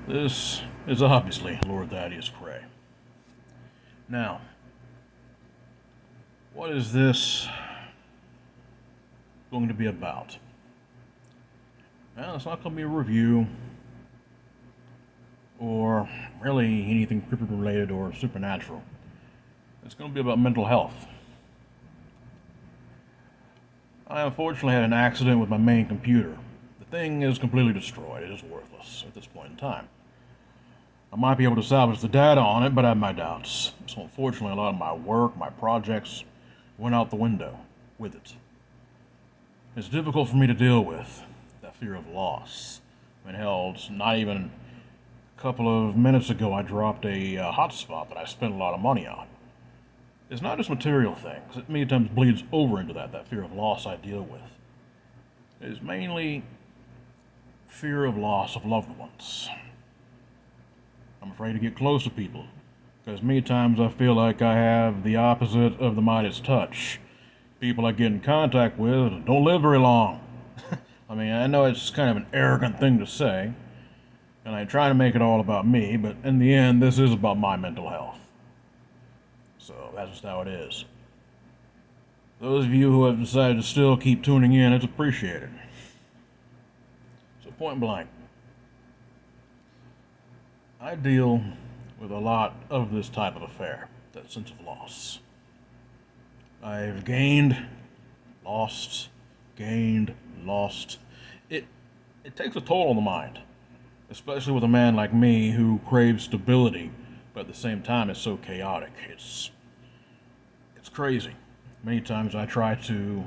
This is obviously Lord Thaddeus Cray. Now, what is this going to be about? Well, it's not going to be a review or really anything cryptid related or supernatural. It's going to be about mental health. I unfortunately had an accident with my main computer. The thing is completely destroyed. It is worthless at this point in time. I might be able to salvage the data on it, but I have my doubts. So unfortunately, a lot of my work, my projects, went out the window with it. It's difficult for me to deal with, that fear of loss. I mean, hell, it's not even a couple of minutes ago I dropped a hotspot that I spent a lot of money on. It's not just material things. It many times bleeds over into that fear of loss I deal with. It's mainly fear of loss of loved ones. I'm afraid to get close to people, because many times I feel like I have the opposite of the Midas touch. People I get in contact with don't live very long. I mean, I know it's kind of an arrogant thing to say, and I try to make it all about me, but in the end, this is about my mental health. So that's just how it is. Those of you who have decided to still keep tuning in, it's appreciated. So, point blank, I deal with a lot of this type of affair, that sense of loss. I've gained, lost, gained, lost. It it takes a toll on the mind, especially with a man like me who craves stability, but at the same time is so chaotic. It's crazy. Many times I try to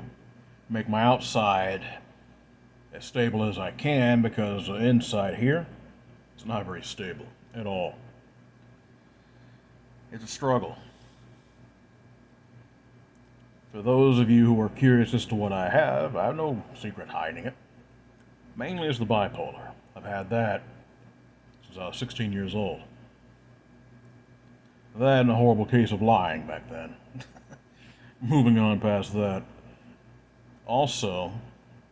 make my outside as stable as I can because the inside here it's not very stable at all. It's a struggle. For those of you who are curious as to what I have no secret hiding it. Mainly it's the bipolar. I've had that since I was 16 years old. That and a horrible case of lying back then. Moving on past that. Also,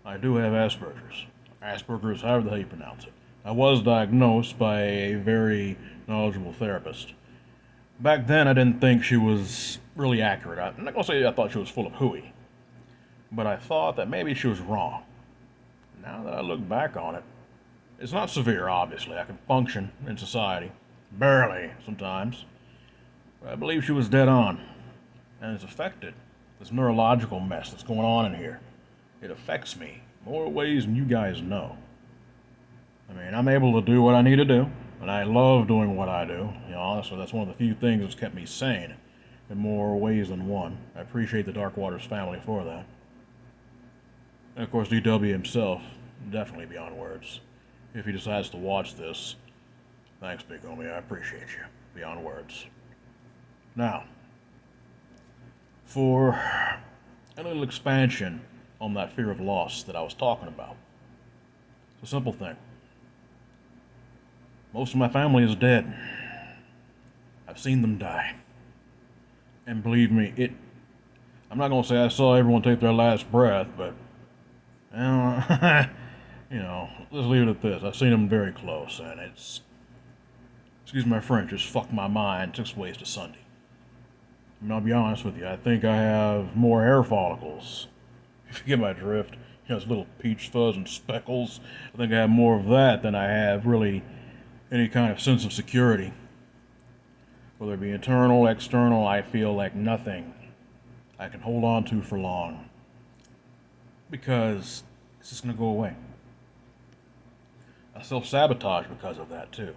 I do have Asperger's. Asperger's, however the hell you pronounce it. I was diagnosed by a very knowledgeable therapist. Back then, I didn't think she was really accurate. I'm not going to say I thought she was full of hooey, but I thought that maybe she was wrong. Now that I look back on it, it's not severe, obviously. I can function in society. Barely, sometimes. But I believe she was dead on. And it's affected this neurological mess that's going on in here. It affects me more ways than you guys know. I mean, I'm able to do what I need to do, and I love doing what I do. You know, honestly, that's one of the few things that's kept me sane in more ways than one. I appreciate the Dark Waters family for that. And of course, DW himself, definitely beyond words. If he decides to watch this, thanks, Big Homie, I appreciate you. Beyond words. Now, for a little expansion on that fear of loss that I was talking about. It's a simple thing. Most of my family is dead. I've seen them die. And believe me, I'm not going to say I saw everyone take their last breath, but, you know, let's leave it at this. I've seen them very close, and excuse my French, it's fucked my mind 6 ways to Sunday. I mean, I'll be honest with you, I think I have more hair follicles. If you get my drift, you know, those little peach fuzz and speckles. I think I have more of that than I have really any kind of sense of security. Whether it be internal, external, I feel like nothing I can hold on to for long. Because it's just going to go away. I self sabotage because of that, too.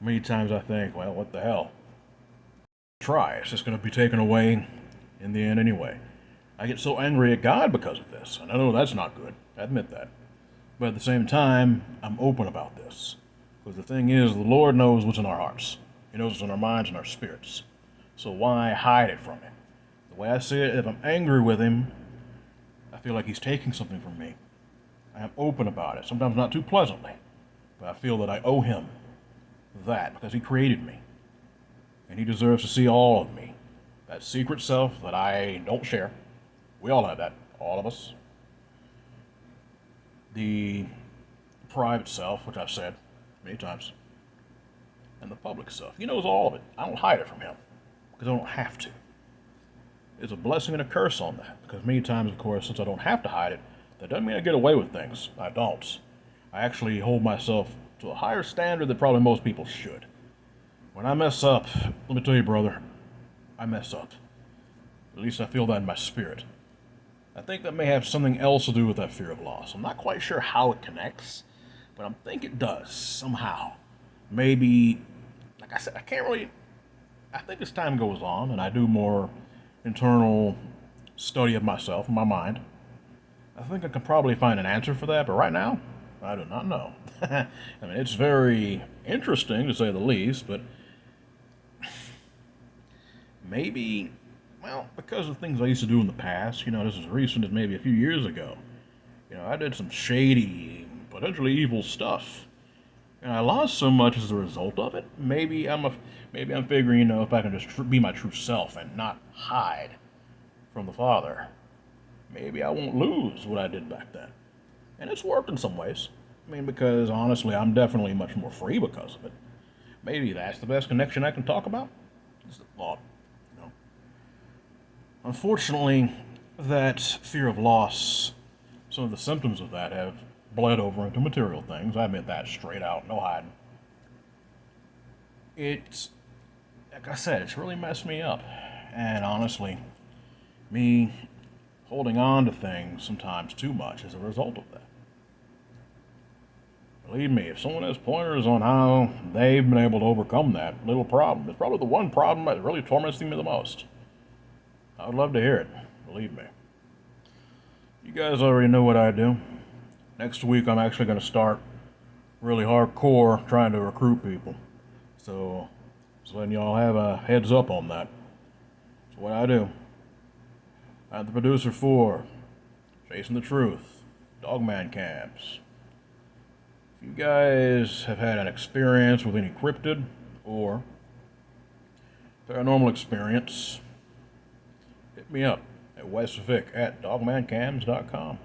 Many times I think, well, what the hell? Try. It's just going to be taken away in the end anyway. I get so angry at God because of this, and I know that's not good. I admit that. But at the same time, I'm open about this. Because the thing is, the Lord knows what's in our hearts. He knows what's in our minds and our spirits. So why hide it from Him? The way I see it, if I'm angry with Him, I feel like He's taking something from me. I am open about it, sometimes not too pleasantly. But I feel that I owe Him that because He created me. And He deserves to see all of me. That secret self that I don't share. We all have that, all of us. The private self, which I've said many times, and the public stuff. He knows all of it. I don't hide it from him because I don't have to. It's a blessing and a curse on that because many times, of course, since I don't have to hide it, that doesn't mean I get away with things. I don't. I actually hold myself to a higher standard than probably most people should. When I mess up, let me tell you, brother, I mess up. At least I feel that in my spirit. I think that may have something else to do with that fear of loss. I'm not quite sure how it connects, but I think it does somehow. Maybe, like I said, I think as time goes on and I do more internal study of myself, my mind, I think I can probably find an answer for that, but right now, I do not know. I mean, it's very interesting to say the least, but maybe, well, because of things I used to do in the past, this is recent as maybe a few years ago. I did some shady, potentially evil stuff. And I lost so much as a result of it. Maybe I'm figuring, if I can just be my true self and not hide from the Father, maybe I won't lose what I did back then. And it's worked in some ways. I mean, because honestly, I'm definitely much more free because of it. Maybe that's the best connection I can talk about. Just a thought. Unfortunately, that fear of loss, some of the symptoms of that have bled over into material things. I admit that straight out, no hiding. It's, like I said, it's really messed me up. And honestly, me holding on to things sometimes too much as a result of that. Believe me, if someone has pointers on how they've been able to overcome that little problem, it's probably the one problem that really torments me the most. I would love to hear it, believe me. You guys already know what I do. Next week, I'm actually going to start really hardcore trying to recruit people. So letting y'all have a heads up on that. That's what I do. I'm the producer for Chasing the Truth, Dogman Camps. If you guys have had an experience with any cryptid or paranormal experience, hit me up at westvic@dogmancams.com.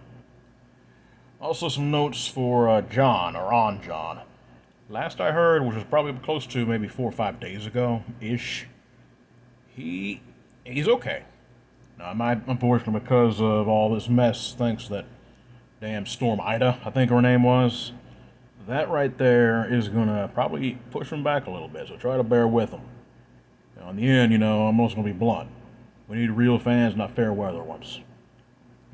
Also, some notes for John, or on John. Last I heard, which was probably close to maybe 4 or 5 days ago-ish, he's okay. Now, unfortunately, because of all this mess, thanks to that damn Storm Ida, I think her name was, that right there is going to probably push him back a little bit, so try to bear with him. Now, in the end, I'm also going to be blunt. We need real fans, not fair weather ones.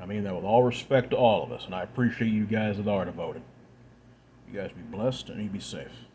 I mean that with all respect to all of us, and I appreciate you guys that are devoted. You guys be blessed and you be safe.